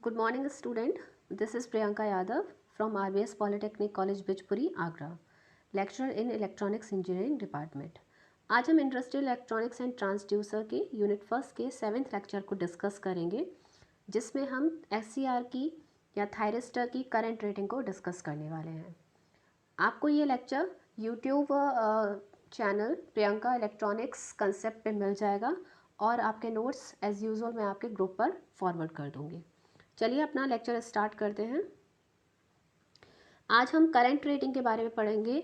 Good morning, student. This is Priyanka Yadav from RBS Polytechnic College, Bijpuri, Agra. Lecturer in Electronics Engineering Department. आज हम industrial electronics and transducer के unit first के 7th lecture को discuss करेंगे, जिसमें हम SCR की या थायरिस्टर की करंट रेटिंग को डिस्कस करने वाले हैं। आपको ये lecture YouTube channel Priyanka electronics concept पे मिल जाएगा और आपके नोट्स एज़ यूजुअल मैं आपके ग्रुप पर फॉरवर्ड कर दूँगी। चलिए अपना लेक्चर स्टार्ट करते हैं। आज हम करंट रेटिंग के बारे में पढ़ेंगे,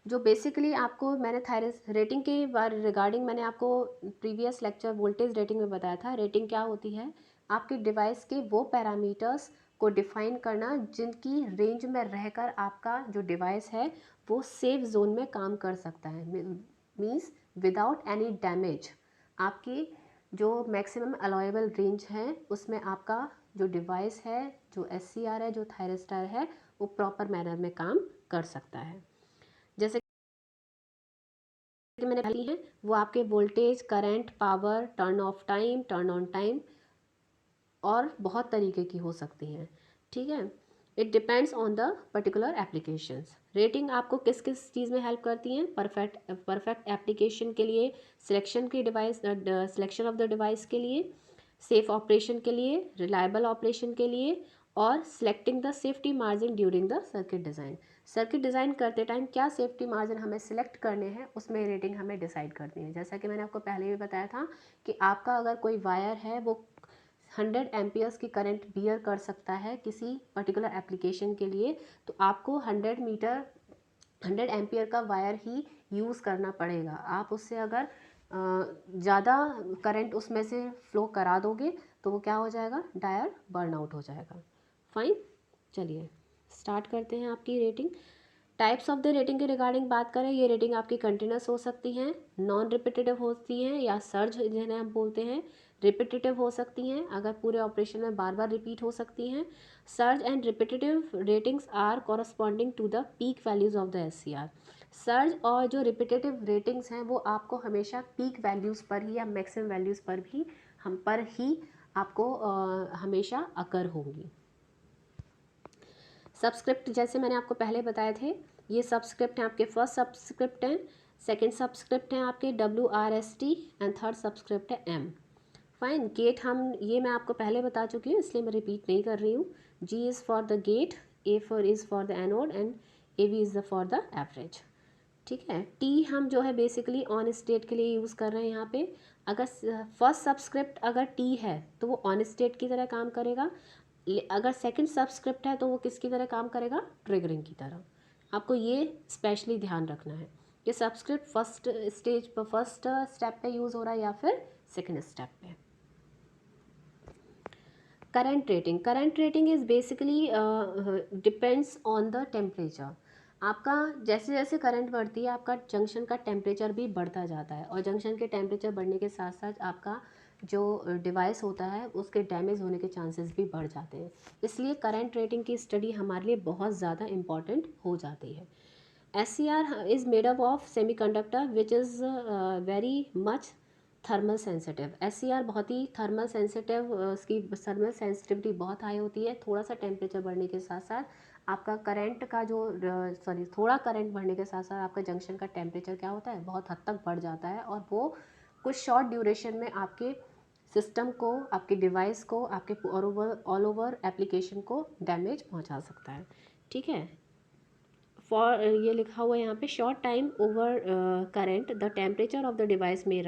जो बेसिकली आपको मैंने थायरिस रेटिंग के बारे रिगार्डिंग मैंने आपको प्रीवियस लेक्चर वोल्टेज रेटिंग में बताया था। रेटिंग क्या होती है? आपके डिवाइस के वो पैरामीटर्स को डिफाइन करना जिनकी रेंज में रहकर आपका जो डिवाइस है वो सेफ जोन में काम कर सकता है, मीन्स विदाउट एनी डैमेज। आपकी जो मैक्सिमम अलाउएबल रेंज है उसमें आपका जो डिवाइस है, जो SCR है, जो थायरिस्टर है, वो प्रॉपर मैनर में काम कर सकता है। जैसे कि मैंने पहली है वो आपके voltage, current, power, turn off time, turn on time और बहुत तरीके की हो सकती हैं। ठीक है, it depends on the particular applications. Rating आपको किस किस चीज़ में हेल्प करती हैं? परफेक्ट एप्लीकेशन के लिए, सिलेक्शन की device selection of the device के लिए, सेफ ऑपरेशन के लिए, रिलायबल ऑपरेशन के लिए और selecting the safety margin during the circuit design. Circuit design करते टाइम क्या सेफ्टी मार्जिन हमें सिलेक्ट करने हैं उसमें रेटिंग हमें डिसाइड करनी है। जैसा कि मैंने आपको पहले भी बताया था कि आपका अगर कोई वायर है वो 100 एम्पियर्स की करंट बियर कर सकता है किसी पर्टिकुलर एप्लीकेशन के लिए, तो आपको 100 एम्पियर का वायर ही यूज़ करना पड़ेगा। आप उससे अगर ज़्यादा करंट उसमें से फ्लो करा दोगे तो वो क्या हो जाएगा? डायर बर्नआउट हो जाएगा। फाइन, चलिए स्टार्ट करते हैं आपकी rating. Types of the rating के रिगार्डिंग बात करें, ये रेटिंग आपकी कंटिन्यूस हो सकती हैं, नॉन रिपीटेटिव होती हैं या सर्ज जिन्हें हम बोलते हैं, रिपीटेटिव हो सकती हैं, अगर पूरे ऑपरेशन में बार बार रिपीट हो सकती हैं। Surge and repetitive ratings are corresponding to the peak values of the SCR। Surge और जो रिपीटेटिव रेटिंग्स हैं वो आपको हमेशा पीक वैल्यूज़ पर ही या मैक्सिमम वैल्यूज़ पर ही आपको हमेशा अकर होंगी। सबस्क्रिप्ट जैसे मैंने आपको पहले बताए थे, ये सबस्क्रिप्ट हैं आपके फर्स्ट सबस्क्रिप्ट हैं, सेकंड सबस्क्रिप्ट हैं आपके WRST एंड थर्ड सबस्क्रिप्ट है M। फाइन, गेट हम ये मैं आपको पहले बता चुकी हूँ इसलिए मैं रिपीट नहीं कर रही हूँ। G is for the gate, A for is for the anode and AV is the for the average. ठीक है, T हम जो है बेसिकली ऑन स्टेट के लिए यूज़ कर रहे हैं यहाँ पे। अगर फर्स्ट सबस्क्रिप्ट अगर T है तो वो ऑन स्टेट की तरह काम करेगा, अगर सेकंड सबस्क्रिप्ट है तो वो किसकी तरह काम करेगा? ट्रिगरिंग की तरह। आपको ये स्पेशली ध्यान रखना है कि सबस्क्रिप्ट फर्स्ट स्टेप पे यूज़ हो रहा है या फिर सेकंड स्टेप पे। Current rating is basically depends on the temperature. आपका जैसे जैसे करंट बढ़ती है आपका जंक्शन का टेम्परेचर भी बढ़ता जाता है और जंक्शन के टेम्परेचर बढ़ने के साथ साथ आपका जो डिवाइस होता है उसके डैमेज होने के चांसेस भी बढ़ जाते हैं। इसलिए करंट रेटिंग की स्टडी हमारे लिए बहुत ज़्यादा इम्पॉर्टेंट हो जाती है। SCR is made up of semiconductor which is very much thermal sensitive. SCR बहुत ही थर्मल सेंसिटिव, उसकी थर्मल सेंसिटिविटी बहुत हाई होती है। थोड़ा सा टेम्परेचर बढ़ने के साथ साथ आपका करंट का जो थोड़ा करंट बढ़ने के साथ साथ आपका जंक्शन का टेम्परेचर क्या होता है? बहुत हद तक बढ़ जाता है और वो कुछ शॉर्ट ड्यूरेशन में आपके सिस्टम को, आपके डिवाइस को, आपके ऑल ओवर एप्लीकेशन को डैमेज पहुंचा सकता है। ठीक है, फॉर ये लिखा हुआ है यहाँ पे, short time over current the temperature of the device may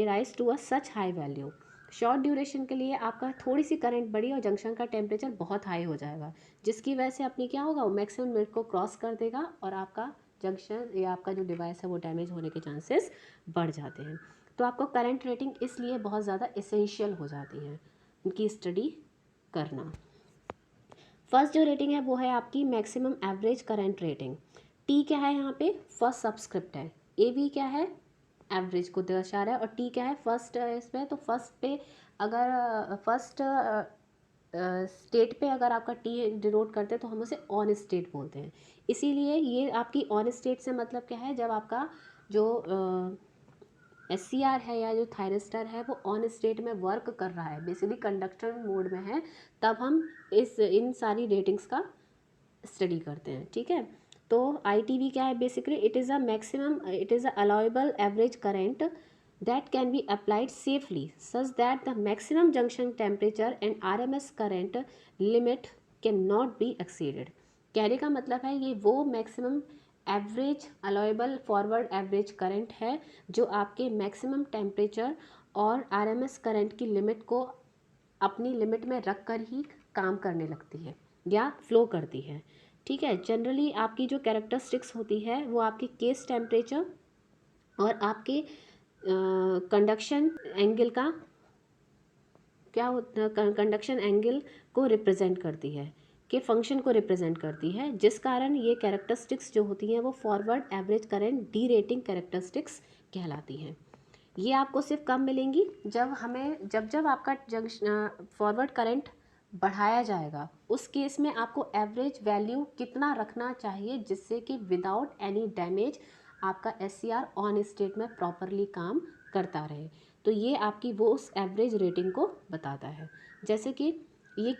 rise to a such high value. Short duration के लिए आपका थोड़ी सी करंट बढ़ी और जंक्शन का टेम्परेचर बहुत हाई हो जाएगा, जिसकी वजह से अपनी क्या होगा? वो मैक्सिमम लिमिट को क्रॉस कर देगा और आपका जंक्शन या आपका जो डिवाइस है वो डैमेज होने के चांसेस बढ़ जाते हैं। तो आपको करंट रेटिंग इसलिए बहुत ज़्यादा इसेंशियल हो जाती है उनकी स्टडी करना। फर्स्ट जो रेटिंग है वो है आपकी maximum average current rating. T क्या है यहाँ पे? फर्स्ट सबस्क्रिप्ट है। AV क्या है? एवरेज को दर्शा रहा है। और टी क्या है? फर्स्ट इसमें, तो फर्स्ट पे अगर फर्स्ट स्टेट पे अगर आपका टी डिनोट करते हैं तो हम उसे ऑन स्टेट बोलते हैं। इसीलिए ये आपकी ऑन स्टेट से मतलब क्या है? जब आपका जो SCR है या जो थायरिस्टर है वो ऑन स्टेट में वर्क कर रहा है, बेसिकली कंडक्टर मोड में है, तब हम इन सारी रेटिंग्स का स्टडी करते हैं। ठीक है, तो ITV क्या है basically, it is a allowable average current that can be applied safely such that the maximum junction temperature and RMS current limit cannot be exceeded। कहने का मतलब है ये वो maximum average allowable forward average current है जो आपके maximum temperature और RMS करंट की लिमिट को अपनी लिमिट में रख कर ही काम करने लगती है या फ्लो करती है। ठीक है, जनरली आपकी जो कैरेक्टरिस्टिक्स होती है वो आपकी केस टेम्परेचर और आपके कंडक्शन एंगल का क्या होता है, कंडक्शन एंगल को रिप्रेजेंट करती है, के फंक्शन को रिप्रेजेंट करती है, जिस कारण ये कैरेक्टरिस्टिक्स जो होती हैं वो forward average current D rating characteristics कहलाती हैं। ये आपको सिर्फ कब मिलेंगी, जब आपका जंक्शन फॉरवर्ड करंट बढ़ाया जाएगा, उस केस में आपको एवरेज वैल्यू कितना रखना चाहिए जिससे कि विदाउट एनी डैमेज आपका SCR ऑन स्टेट में प्रॉपरली काम करता रहे। तो ये आपकी वो उस एवरेज रेटिंग को बताता है। जैसे कि ये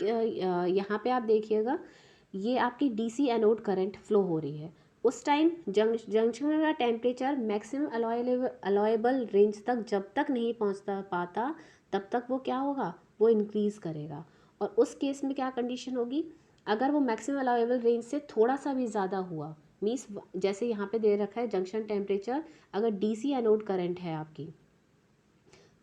यहाँ पे आप देखिएगा, ये आपकी DC एनोड करंट फ्लो हो रही है, उस टाइम जंक्शन का टेम्परेचर मैक्सिमम अलाउेबल रेंज तक जब तक नहीं पहुँचता पाता तब तक वो क्या होगा, वो इंक्रीज़ करेगा। और उस केस में क्या कंडीशन होगी, अगर वो मैक्सिमम अलाउेबल रेंज से थोड़ा सा भी ज़्यादा हुआ, मीन्स जैसे यहाँ पे दे रखा है जंक्शन टेम्परेचर, अगर DC एनोड करंट है आपकी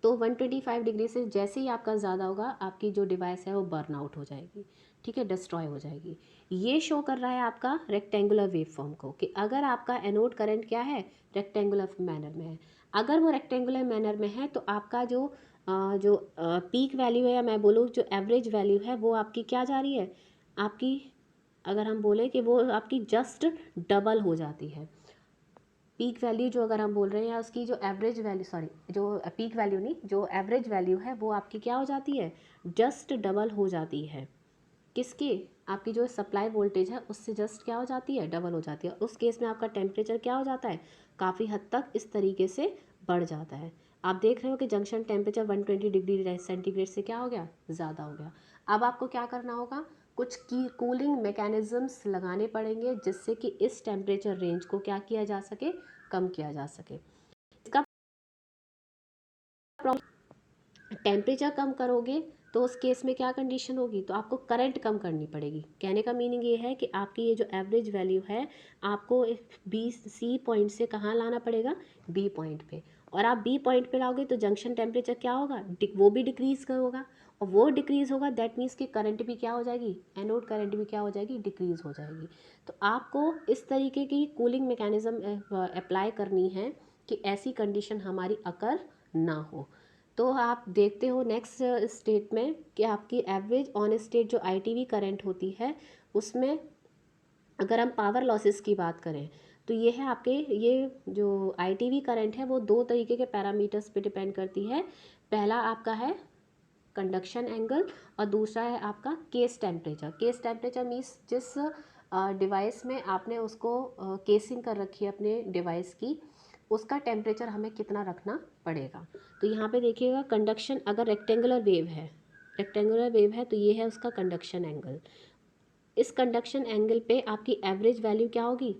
तो 125 डिग्री से जैसे ही आपका ज़्यादा होगा आपकी जो डिवाइस है वो बर्न आउट हो जाएगी। ठीक है, डिस्ट्रॉय हो जाएगी। ये शो कर रहा है आपका रेक्टेंगुलर वेव फॉर्म को कि अगर आपका एनोड करंट क्या है, रेक्टेंगुलर मैनर में है। अगर वो रेक्टेंगुलर मैनर में है तो आपका जो पीक वैल्यू है, या मैं बोलूँ जो एवरेज वैल्यू है, वो आपकी क्या जा रही है, आपकी अगर हम बोलें कि वो आपकी जस्ट डबल हो जाती है। पीक वैल्यू जो अगर हम बोल रहे हैं, या उसकी जो एवरेज वैल्यू, सॉरी जो पीक वैल्यू नहीं, जो एवरेज वैल्यू है वो आपकी क्या हो जाती है, जस्ट डबल हो जाती है। किसकी, आपकी जो सप्लाई वोल्टेज है उससे जस्ट क्या हो जाती है, डबल हो जाती है। उस केस में आपका टेम्परेचर क्या हो जाता है, काफ़ी हद तक इस तरीके से बढ़ जाता है। आप देख रहे हो कि जंक्शन टेम्परेचर 120 डिग्री सेंटीग्रेड से क्या हो गया, ज़्यादा हो गया। अब आपको क्या करना होगा, कुछ की कूलिंग मैकेनिज़म्स लगाने पड़ेंगे जिससे कि इस टेम्परेचर रेंज को क्या किया जा सके, कम किया जा सके। इसका टेम्परेचर कम करोगे तो उस केस में क्या कंडीशन होगी, तो आपको करंट कम करनी पड़ेगी। कहने का मीनिंग ये है कि आपकी ये जो एवरेज वैल्यू है आपको C पॉइंट से कहाँ लाना पड़ेगा, B पॉइंट पे। और आप B पॉइंट पे लाओगे तो जंक्शन टेम्परेचर क्या होगा, वो भी डिक्रीज़ होगा, और वो डिक्रीज़ होगा दैट मीन्स कि करंट भी क्या हो जाएगी, एनोड करंट भी क्या हो जाएगी, डिक्रीज़ हो जाएगी। तो आपको इस तरीके की कूलिंग मैकेनिज़्म अप्लाई करनी है कि ऐसी कंडीशन हमारी अकर ना हो। तो आप देखते हो नेक्स्ट स्टेट में कि आपकी एवरेज ऑन स्टेट जो ITV करंट होती है उसमें अगर हम पावर लॉसेस की बात करें तो ये है आपके, ये जो ITV करंट है वो दो तरीके के पैरामीटर्स पे डिपेंड करती है। पहला आपका है कंडक्शन एंगल और दूसरा है आपका case temperature. Case temperature means जिस डिवाइस में आपने उसको केसिंग कर रखी है अपने डिवाइस की, उसका टेम्परेचर हमें कितना रखना पड़ेगा। तो यहाँ पे देखिएगा कंडक्शन, अगर रेक्टेंगुलर वेव है तो ये है उसका कंडक्शन एंगल। इस कंडक्शन एंगल पे आपकी एवरेज वैल्यू क्या होगी,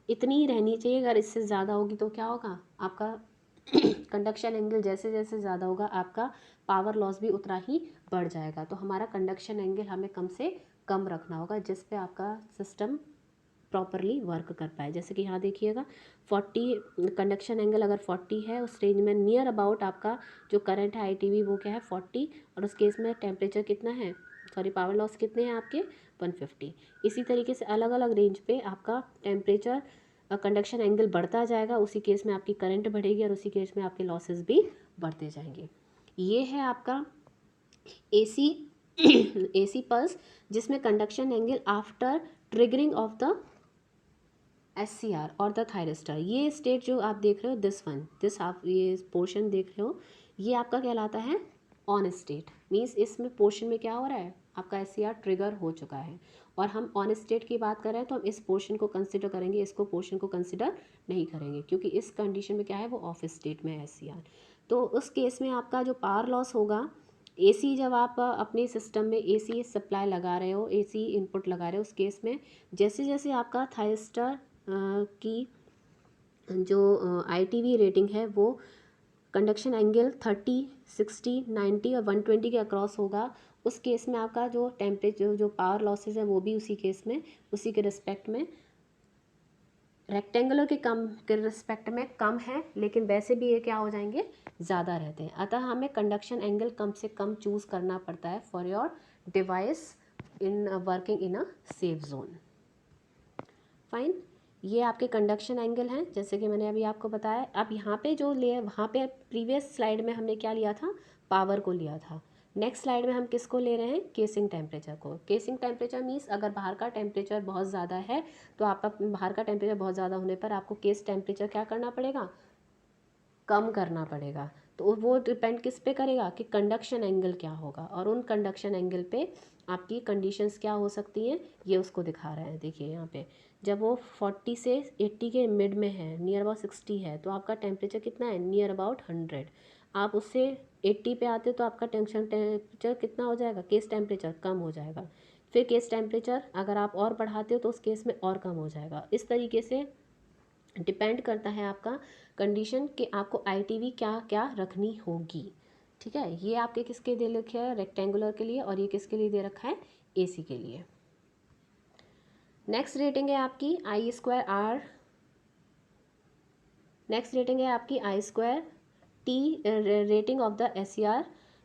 इतनी ही रहनी चाहिए। अगर इससे ज़्यादा होगी तो क्या होगा, आपका कंडक्शन एंगल जैसे जैसे ज़्यादा होगा आपका पावर लॉस भी उतना ही बढ़ जाएगा। तो हमारा कंडक्शन एंगल हमें कम से कम रखना होगा जिस पे आपका सिस्टम प्रॉपरली वर्क कर पाए। जैसे कि यहाँ देखिएगा 40 कंडक्शन एंगल अगर 40 है, उस रेंज में नियर अबाउट आपका जो करंट है ITV वो क्या है 40, और उस केस में टेम्परेचर कितना है, सॉरी पावर लॉस कितने हैं आपके 150। इसी तरीके से अलग अलग रेंज पे आपका टेम्परेचर कंडक्शन एंगल बढ़ता जाएगा, उसी केस में आपकी करंट बढ़ेगी और उसी केस में आपके लॉसेस भी बढ़ते जाएंगे। ये है आपका AC पल्स जिसमें conduction angle after triggering of the SCR और द थायरिस्टर। ये स्टेट जो आप देख रहे हो, दिस आप ये पोर्शन देख रहे हो, ये आपका कहलाता है ऑन स्टेट। मीन्स इसमें पोर्शन में क्या हो रहा है, आपका SCR ट्रिगर हो चुका है। और हम ऑन स्टेट की बात कर रहे हैं तो हम इस पोर्शन को कंसिडर करेंगे, इसको पोर्शन को कंसिडर नहीं करेंगे, क्योंकि इस कंडीशन में क्या है, वो ऑफ स्टेट में है SCR। तो उस केस में आपका जो पावर लॉस होगा, AC जब आप अपने सिस्टम में AC सप्लाई लगा रहे हो, AC इनपुट लगा रहे हो, उस केस में जैसे जैसे आपका थायरिस्टर की जो ITV रेटिंग है वो कंडक्शन एंगल 30, 60, 90 और 120 के अक्रॉस होगा, उस केस में आपका जो टेम्परेचर जो पावर लॉसेस है वो भी उसी केस में, उसी के रिस्पेक्ट में, रेक्टेंगुलर के रिस्पेक्ट में कम है, लेकिन वैसे भी ये क्या हो जाएंगे, ज़्यादा रहते हैं। अतः हमें कंडक्शन एंगल कम से कम चूज़ करना पड़ता है for your device in working in a safe zone. Fine, ये आपके कंडक्शन एंगल हैं जैसे कि मैंने अभी आपको बताया। अब यहाँ पे जो ले, वहाँ पे प्रीवियस स्लाइड में हमने क्या लिया था, पावर को लिया था। नेक्स्ट स्लाइड में हम किसको ले रहे हैं, केसिंग टेम्परेचर को। केसिंग टेम्परेचर मीन्स अगर बाहर का टेम्परेचर बहुत ज़्यादा है तो आप बाहर का टेम्परेचर बहुत ज़्यादा होने पर आपको केस टेम्परेचर क्या करना पड़ेगा, कम करना पड़ेगा। तो वो डिपेंड किस पे करेगा कि कंडक्शन एंगल क्या होगा, और उन कंडक्शन एंगल पे आपकी कंडीशंस क्या हो सकती हैं, ये उसको दिखा रहे हैं। देखिए यहाँ पे जब वो 40 से 80 के मिड में है, नियर अबाउट 60 है, तो आपका टेम्परेचर कितना है, नियर अबाउट 100। आप उससे 80 पे आते हो तो आपका टेंशन टेम्परेचर कितना हो जाएगा, केस टेम्परेचर कम हो जाएगा। फिर केस टेम्परेचर अगर आप और बढ़ाते हो तो उस केस में और कम हो जाएगा। इस तरीके से डिपेंड करता है आपका कंडीशन कि आपको ITV क्या क्या रखनी होगी। ठीक है, ये आपके किसके दे रखे है, रेक्टेंगुलर के लिए, और ये किसके लिए दे रखा है, AC के लिए। नेक्स्ट रेटिंग है आपकी I²R, नेक्स्ट रेटिंग है आपकी I²T rating of the SCR,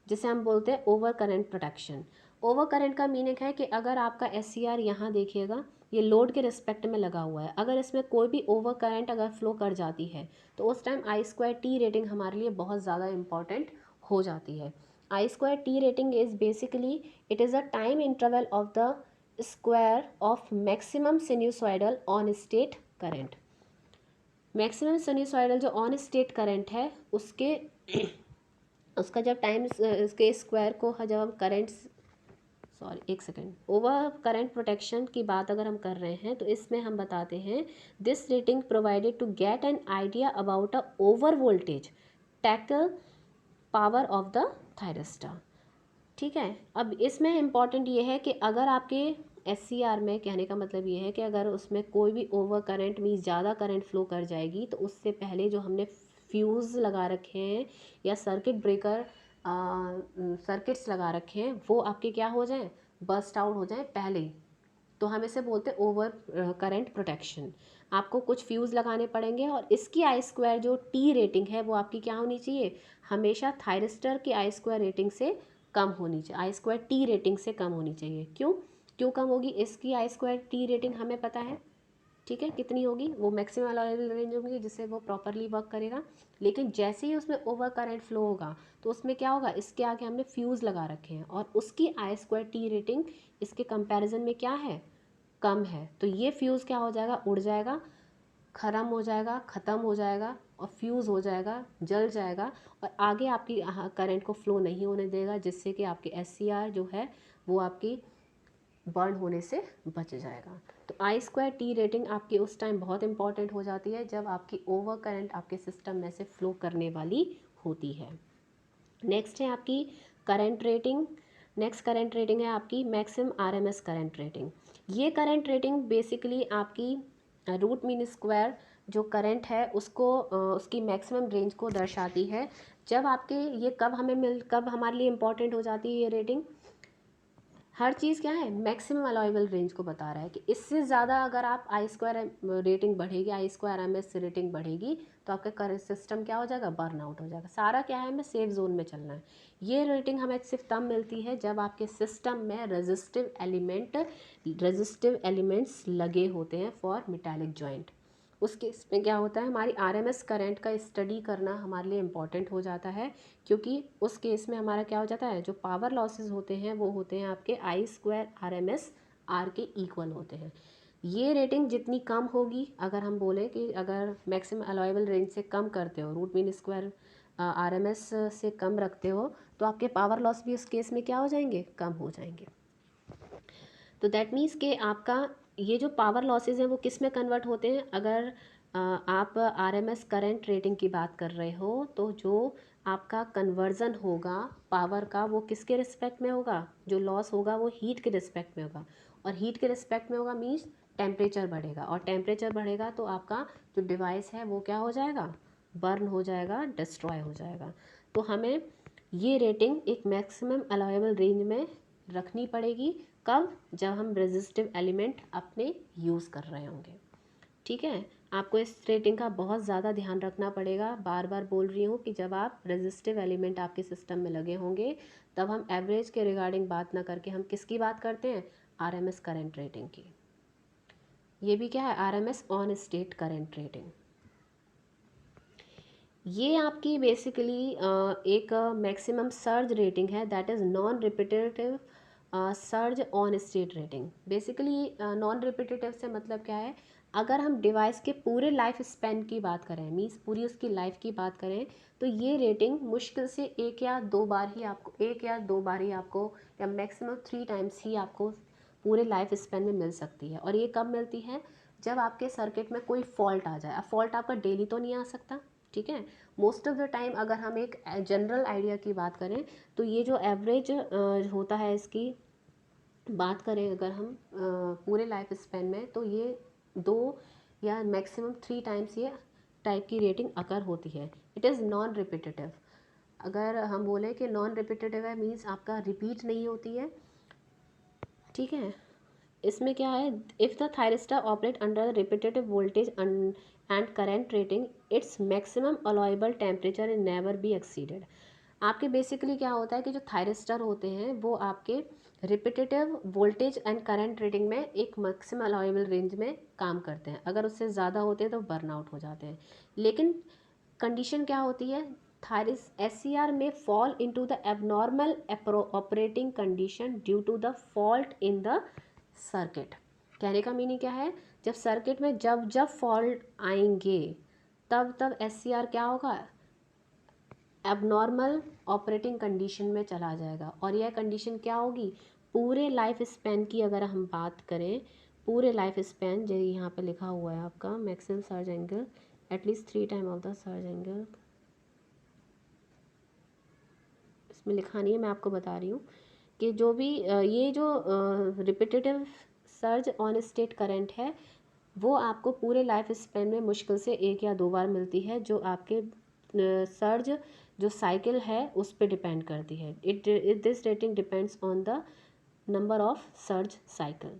जिसे हम बोलते हैं over current protection. Over current का मीनिंग है कि अगर आपका SCR यहाँ देखिएगा, ये लोड के रिस्पेक्ट में लगा हुआ है, अगर इसमें कोई भी ओवर करंट अगर फ्लो कर जाती है तो उस टाइम I²T रेटिंग हमारे लिए बहुत ज़्यादा इंपॉर्टेंट हो जाती है। I²T rating is basically it is a time interval of the square of maximum sinusoidal on state current. Maximum sinusoidal जो ऑन स्टेट करंट है उसके उसका जब टाइम इसके स्क्वायर को जब हम करंट, सॉरी एक सेकेंड, ओवर करंट प्रोटेक्शन की बात अगर हम कर रहे हैं तो इसमें हम बताते हैं this rating provided to get an idea about a over voltage tackle power of the thyristor. ठीक है, अब इसमें इम्पॉर्टेंट ये है कि अगर आपके SCR में, कहने का मतलब ये है कि अगर उसमें कोई भी ओवर करंट मीन्स ज़्यादा करंट फ्लो कर जाएगी तो उससे पहले जो हमने फ्यूज़ लगा रखे हैं या सर्किट ब्रेकर सर्किट्स लगा रखे हैं वो आपके क्या हो जाएं, बस्ट आउट हो जाएं पहले ही, तो हम इसे बोलते हैं ओवर करंट प्रोटेक्शन। आपको कुछ फ्यूज़ लगाने पड़ेंगे, और इसकी I² जो T रेटिंग है वो आपकी क्या होनी चाहिए, हमेशा थायरिस्टर की I² रेटिंग से कम होनी चाहिए, I²T रेटिंग से कम होनी चाहिए। क्यों क्यों कम होगी, इसकी I²T रेटिंग हमें पता है, ठीक है, कितनी होगी, वो मैक्सिमम अलाउएबल रेंज होगी जिससे वो प्रॉपरली वर्क करेगा। लेकिन जैसे ही उसमें ओवर करंट फ्लो होगा तो उसमें क्या होगा, इसके आगे हमने फ्यूज़ लगा रखे हैं और उसकी I²T रेटिंग इसके कंपैरिजन में क्या है, कम है, तो ये फ्यूज़ क्या हो जाएगा, उड़ जाएगा, ख़त्म हो जाएगा, ख़त्म हो जाएगा और फ्यूज़ हो जाएगा, जल जाएगा, और आगे आपकी करंट को फ्लो नहीं होने देगा, जिससे कि आपकी SCR जो है वो आपकी बर्न होने से बच जाएगा। तो I²T रेटिंग आपकी उस टाइम बहुत इंपॉर्टेंट हो जाती है जब आपकी ओवर करंट आपके सिस्टम में से फ्लो करने वाली होती है। नेक्स्ट है आपकी current rating. Next current rating है आपकी मैक्सिमम RMS करंट रेटिंग। ये करंट रेटिंग बेसिकली आपकी रूट मीन स्क्वायर जो करंट है उसको उसकी मैक्सिमम रेंज को दर्शाती है। जब आपके ये कब हमारे लिए इम्पॉर्टेंट हो जाती है ये रेटिंग, हर चीज़ क्या है, मैक्सिमम अलाउएबल रेंज को बता रहा है कि इससे ज़्यादा अगर आप I² रेटिंग बढ़ेगी, I²RMS रेटिंग बढ़ेगी तो आपका करंट सिस्टम क्या हो जाएगा, बर्न आउट हो जाएगा। सारा क्या है, हमें सेफ जोन में चलना है। ये रेटिंग हमें सिर्फ तब मिलती है जब आपके सिस्टम में रेजिस्टिव एलिमेंट्स लगे होते हैं फॉर मेटालिक जॉइंट। उस केस में क्या होता है, हमारी RMS करंट का स्टडी करना हमारे लिए इम्पॉर्टेंट हो जाता है, क्योंकि उस केस में हमारा क्या हो जाता है, जो पावर लॉसेस होते हैं वो होते हैं आपके I²RMS R के इक्वल होते हैं। ये रेटिंग जितनी कम होगी, अगर हम बोलें कि अगर मैक्सिमम अलाउएबल रेंज से कम करते हो, रूट मीन स्क्वायर RMS से कम रखते हो, तो आपके पावर लॉस भी उस केस में क्या हो जाएंगे, कम हो जाएंगे। तो दैट मीन्स कि आपका ये जो पावर लॉसेज हैं वो किस में कन्वर्ट होते हैं। अगर आप आरएमएस करंट रेटिंग की बात कर रहे हो तो जो आपका कन्वर्जन होगा पावर का वो किसके रिस्पेक्ट में होगा, जो लॉस होगा वो हीट के रिस्पेक्ट में होगा, और हीट के रिस्पेक्ट में होगा मीन्स टेम्परेचर बढ़ेगा, और टेम्परेचर बढ़ेगा तो आपका जो डिवाइस है वो क्या हो जाएगा, बर्न हो जाएगा, डिस्ट्रॉय हो जाएगा। तो हमें ये रेटिंग एक मैक्सिमम अलाउेबल रेंज में रखनी पड़ेगी। कब, जब हम रेजिस्टिव एलिमेंट अपने यूज़ कर रहे होंगे। ठीक है, आपको इस रेटिंग का बहुत ज़्यादा ध्यान रखना पड़ेगा। बार बार बोल रही हूँ कि जब आप रेजिस्टिव एलिमेंट आपके सिस्टम में लगे होंगे तब हम एवरेज के रिगार्डिंग बात ना करके हम किसकी बात करते हैं, आरएमएस करंट रेटिंग की। ये भी क्या है, RMS on state current rating. ये आपकी बेसिकली एक मैक्सिमम सर्ज रेटिंग है, that is non repetitive surge on state rating. Basically non repetitive से मतलब क्या है, अगर हम डिवाइस के पूरे लाइफ स्पैन की बात करें, मीन्स पूरी उसकी लाइफ की बात करें, तो ये रेटिंग मुश्किल से एक या दो बार ही आपको या मैक्सिमम 3 टाइम्स ही आपको पूरे लाइफ स्पैन में मिल सकती है। और ये कब मिलती है, जब आपके सर्किट में कोई फॉल्ट आ जाए। अब फॉल्ट आपका डेली तो नहीं आ सकता, ठीक है। मोस्ट ऑफ द टाइम अगर हम एक जनरल आइडिया की बात करें तो ये जो एवरेज होता है इसकी बात करें अगर हम पूरे लाइफ स्पैन में, तो ये 2 या मैक्सिमम 3 टाइम्स ये टाइप की रेटिंग अकर होती है। It is non repetitive. अगर हम बोलें कि नॉन रिपीटेटिव है मीन्स आपका रिपीट नहीं होती है, ठीक है। इसमें क्या है, if the thyristor operate under repetitive voltage and current rating its maximum allowable temperature in never be exceeded. आपके बेसिकली क्या होता है कि जो थायरिस्टर होते हैं वो आपके repetitive voltage and current rating में एक मैक्सिमम अलाउएबल रेंज में काम करते हैं। अगर उससे ज़्यादा होते हैं तो बर्नआउट हो जाते हैं। लेकिन कंडीशन क्या होती है, थायरिस एससीआर में fall into the abnormal operating condition due to the fault in the circuit. कहने का मीनिंग क्या है, जब सर्किट में जब जब फॉल्ट आएंगे तब तब एससीआर क्या होगा, एबनॉर्मल ऑपरेटिंग कंडीशन में चला जाएगा। और यह कंडीशन क्या होगी, पूरे लाइफ स्पैन की अगर हम बात करें, पूरे लाइफ स्पैन जो यहाँ पे लिखा हुआ है आपका maximum surge angle at least 3 time of the surge angle, इसमें लिखा नहीं है, मैं आपको बता रही हूँ कि जो भी ये जो repetitive surge on state current है वो आपको पूरे लाइफ स्पैन में मुश्किल से 1 या 2 बार मिलती है, जो आपके सर्ज जो साइकिल है उस पर डिपेंड करती है। It this rating depends on the number of surge cycle.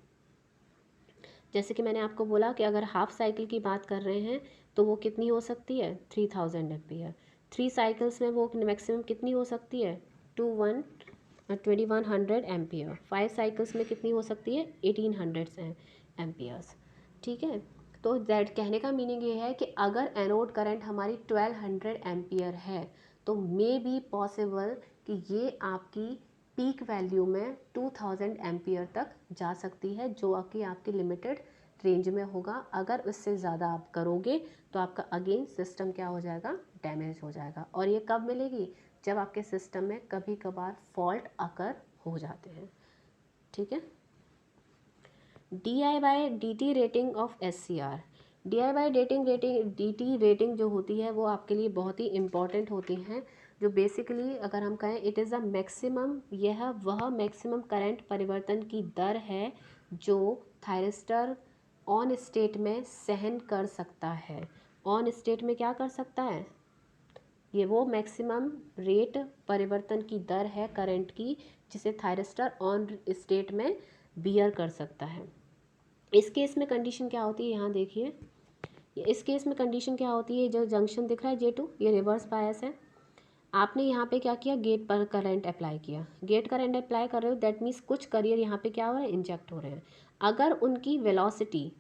जैसे कि मैंने आपको बोला कि अगर हाफ साइकिल की बात कर रहे हैं तो वो कितनी हो सकती है, 3000 एम्पियर। 3 साइकिल्स में वो मैक्सिमम कितनी हो सकती है, 2100 एम्पियर। 5 साइकिल्स में कितनी हो सकती है, 1800 एम्पियर्स, ठीक है। तो दैट कहने का मीनिंग ये है कि अगर एनोड करंट हमारी 1200 एम्पियर है तो मे बी पॉसिबल कि ये आपकी पीक वैल्यू में 2000 एम्पियर तक जा सकती है, जो कि आपकी लिमिटेड रेंज में होगा। अगर उससे ज़्यादा आप करोगे तो आपका अगेन सिस्टम क्या हो जाएगा, डैमेज हो जाएगा। और ये कब मिलेगी, जब आपके सिस्टम में कभी कभार फॉल्ट अकर हो जाते हैं, ठीक है। DI/DT rating of SCR। DI/DT rating जो होती है वो आपके लिए बहुत ही इम्पॉर्टेंट होती हैं, जो बेसिकली अगर हम कहें इट इज़ अ मैक्सिमम, यह वह मैक्सिमम करंट परिवर्तन की दर है जो थायरिस्टर ऑन स्टेट में सहन कर सकता है। ऑन स्टेट में क्या कर सकता है, ये वो मैक्सिमम रेट परिवर्तन की दर है करंट की जिसे थायरिस्टर ऑन स्टेट में बियर कर सकता है। इस केस में कंडीशन क्या होती है, यहाँ देखिए, इस केस में कंडीशन क्या होती है, जो जंक्शन दिख रहा है J2 ये रिवर्स बायस है। आपने यहाँ पे क्या किया, गेट पर करंट अप्लाई किया, गेट करंट अप्लाई कर रहे हो, दैट मीन्स कुछ करियर यहाँ पे क्या हो रहा है, इंजेक्ट हो रहे हैं। अगर उनकी वेलोसिटी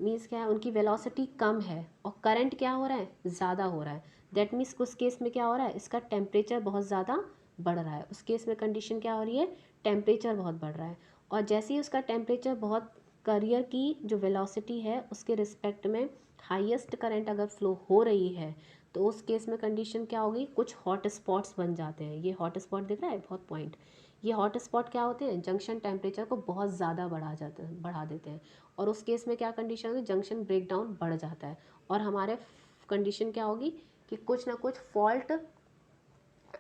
मीन्स क्या है, उनकी वेलोसिटी कम है और करंट क्या हो रहा है, ज़्यादा हो रहा है, दैट मीन्स कुछ केस में क्या हो रहा है, इसका टेम्परेचर बहुत ज़्यादा बढ़ रहा है। उस केस में कंडीशन क्या हो रही है, टेम्परेचर बहुत बढ़ रहा है। और जैसे ही उसका टेम्परेचर बहुत, करियर की जो वेलोसिटी है उसके रिस्पेक्ट में हाईएस्ट करंट अगर फ्लो हो रही है तो उस केस में कंडीशन क्या होगी, कुछ हॉट स्पॉट्स बन जाते हैं। ये हॉट स्पॉट दिख रहा है बहुत पॉइंट, ये हॉट स्पॉट क्या होते हैं, जंक्शन टेम्परेचर को बहुत ज़्यादा बढ़ा देते हैं। और उस केस में क्या कंडीशन होगी, जंक्शन ब्रेकडाउन बढ़ जाता है और हमारे कंडीशन क्या होगी कि कुछ ना कुछ फॉल्ट,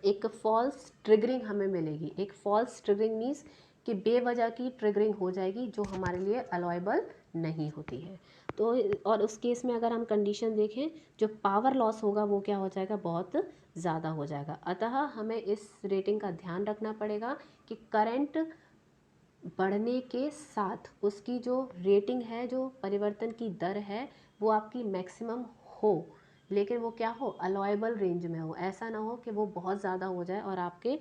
एक फॉल्स ट्रिगरिंग हमें मिलेगी। एक फॉल्स ट्रिगरिंग मीन्स कि बेवजह की ट्रिगरिंग हो जाएगी जो हमारे लिए अलाउएबल नहीं होती है। तो और उस केस में अगर हम कंडीशन देखें, जो पावर लॉस होगा वो क्या हो जाएगा, बहुत ज़्यादा हो जाएगा। अतः हमें इस रेटिंग का ध्यान रखना पड़ेगा कि करंट बढ़ने के साथ उसकी जो रेटिंग है, जो परिवर्तन की दर है, वो आपकी मैक्सिमम हो, लेकिन वो क्या हो, अलाउएबल रेंज में हो। ऐसा ना हो कि वो बहुत ज़्यादा हो जाए और आपके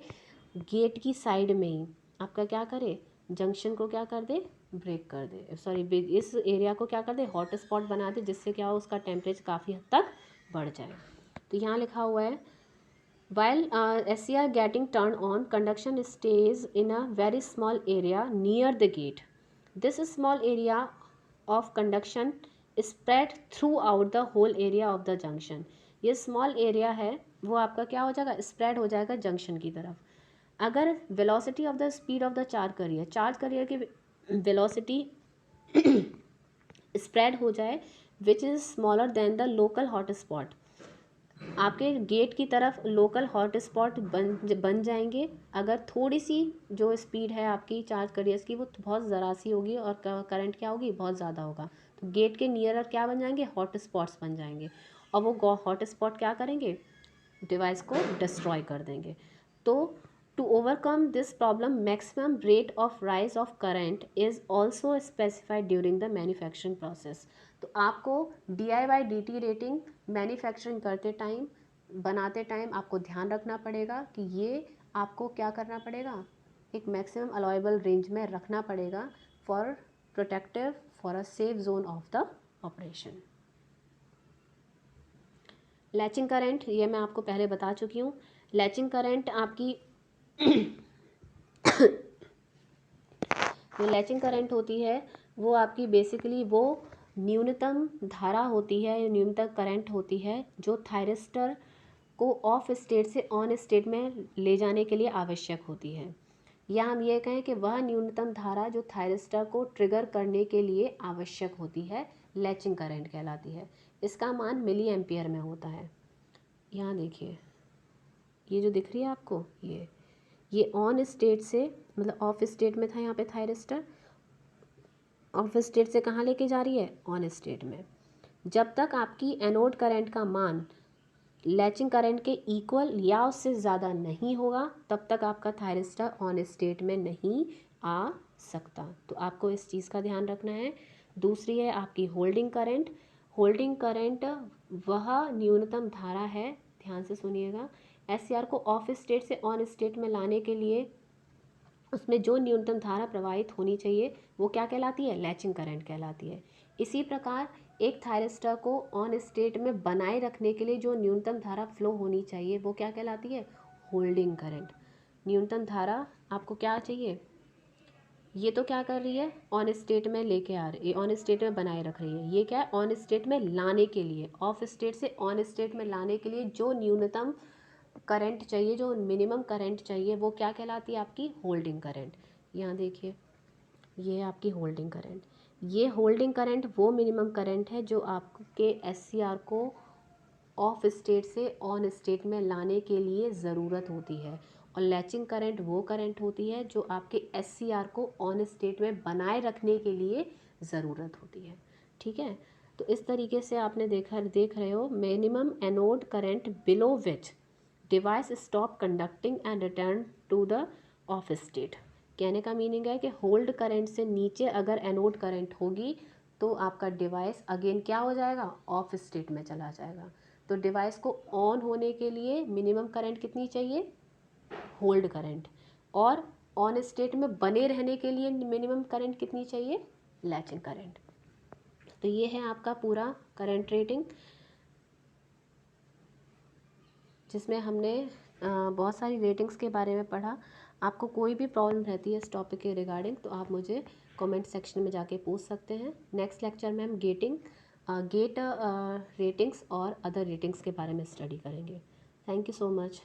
गेट की साइड में ही आपका क्या करे, जंक्शन को क्या कर दे, ब्रेक कर दे, सॉरी इस एरिया को क्या कर दे, हॉट स्पॉट बना दे, जिससे क्या हो, उसका टेम्परेचर काफ़ी हद तक बढ़ जाए। तो यहाँ लिखा हुआ है, while SCR getting turned on, conduction stays in a very small area near the gate. This small area of conduction spread throughout the whole area of the junction. ये small area है वो आपका क्या हो जाएगा, spread हो जाएगा junction की तरफ। अगर velocity of the speed of the charge carrier की velocity spread हो जाए which is smaller than the local hot spot, आपके गेट की तरफ लोकल हॉट स्पॉट बन जाएंगे। अगर थोड़ी सी जो स्पीड है आपकी चार्ज करियर्स की वो बहुत ज़रा सी होगी और करंट क्या होगी, बहुत ज़्यादा होगा, तो गेट के नियरर क्या बन जाएंगे, हॉट स्पॉट्स बन जाएंगे और वो हॉट स्पॉट क्या करेंगे, डिवाइस को डिस्ट्रॉय कर देंगे। तो to overcome this problem maximum rate of rise of current is also specified during the manufacturing process. तो आपको DI/DT रेटिंग मैन्युफैक्चरिंग करते टाइम, बनाते टाइम आपको ध्यान रखना पड़ेगा कि ये आपको क्या करना पड़ेगा, एक मैक्सिमम अलाउएबल रेंज में रखना पड़ेगा for protective, for a safe zone of the operation. Latching current, ये मैं आपको पहले बता चुकी हूँ। लैचिंग करंट आपकी जो लैचिंग करंट होती है वो आपकी बेसिकली वो न्यूनतम धारा होती है, न्यूनतम करंट होती है जो थायरिस्टर को ऑफ स्टेट से ऑन स्टेट में ले जाने के लिए आवश्यक होती है। या हम ये कहें कि वह न्यूनतम धारा जो थायरिस्टर को ट्रिगर करने के लिए आवश्यक होती है, लैचिंग करंट कहलाती है। इसका मान मिली एम्पियर में होता है। यहाँ देखिए, ये जो दिख रही है आपको, ये ऑन स्टेट से, मतलब ऑफ स्टेट में था यहाँ पे थायरिस्टर, ऑफ स्टेट से कहाँ लेके जा रही है, ऑन स्टेट में। जब तक आपकी एनोड करंट का मान लैचिंग करंट के इक्वल या उससे ज़्यादा नहीं होगा तब तक आपका थायरिस्टर ऑन स्टेट में नहीं आ सकता। तो आपको इस चीज़ का ध्यान रखना है। दूसरी है आपकी होल्डिंग करंट। होल्डिंग करंट वह न्यूनतम धारा है, ध्यान से सुनिएगा, SCR को ऑफ स्टेट से ऑन स्टेट में लाने के लिए उसमें जो न्यूनतम धारा प्रवाहित होनी चाहिए वो क्या कहलाती है, लैचिंग करंट कहलाती है। इसी प्रकार एक थायरिस्टर को ऑन स्टेट में बनाए रखने के लिए जो न्यूनतम धारा फ्लो होनी चाहिए वो क्या कहलाती है, होल्डिंग करंट। न्यूनतम धारा आपको क्या चाहिए, ये तो क्या कर रही है, ऑन स्टेट में लेके आ रही है, ऑन स्टेट में बनाए रख रही है। ये क्या है, ऑन स्टेट में लाने के लिए, ऑफ स्टेट से ऑन स्टेट में लाने के लिए जो न्यूनतम करंट चाहिए, जो मिनिमम करंट चाहिए, वो क्या कहलाती है, आपकी होल्डिंग करंट। यहाँ देखिए, ये है आपकी होल्डिंग करंट। ये होल्डिंग करंट वो मिनिमम करंट है जो आपके SCR को ऑफ स्टेट से ऑन स्टेट में लाने के लिए ज़रूरत होती है। और लैचिंग करंट वो करंट होती है जो आपके SCR को ऑन स्टेट में बनाए रखने के लिए ज़रूरत होती है। ठीक है, तो इस तरीके से आपने देख रहे हो, minimum anode current below which device stop conducting and return to the off state. कहने का मीनिंग है कि होल्ड करंट से नीचे अगर एनोड करंट होगी तो आपका डिवाइस अगेन क्या हो जाएगा, ऑफ स्टेट में चला जाएगा। तो डिवाइस को ऑन होने के लिए मिनिमम करंट कितनी चाहिए, होल्ड करंट, और ऑन स्टेट में बने रहने के लिए मिनिमम करंट कितनी चाहिए, लैचिंग करंट। तो ये है आपका पूरा करंट रेटिंग, जिसमें हमने बहुत सारी रेटिंग्स के बारे में पढ़ा। आपको कोई भी प्रॉब्लम रहती है इस टॉपिक के रिगार्डिंग तो आप मुझे कमेंट सेक्शन में जाके पूछ सकते हैं। नेक्स्ट लेक्चर में हम गेटिंग गेट रेटिंग्स और अदर रेटिंग्स के बारे में स्टडी करेंगे। Thank you so much.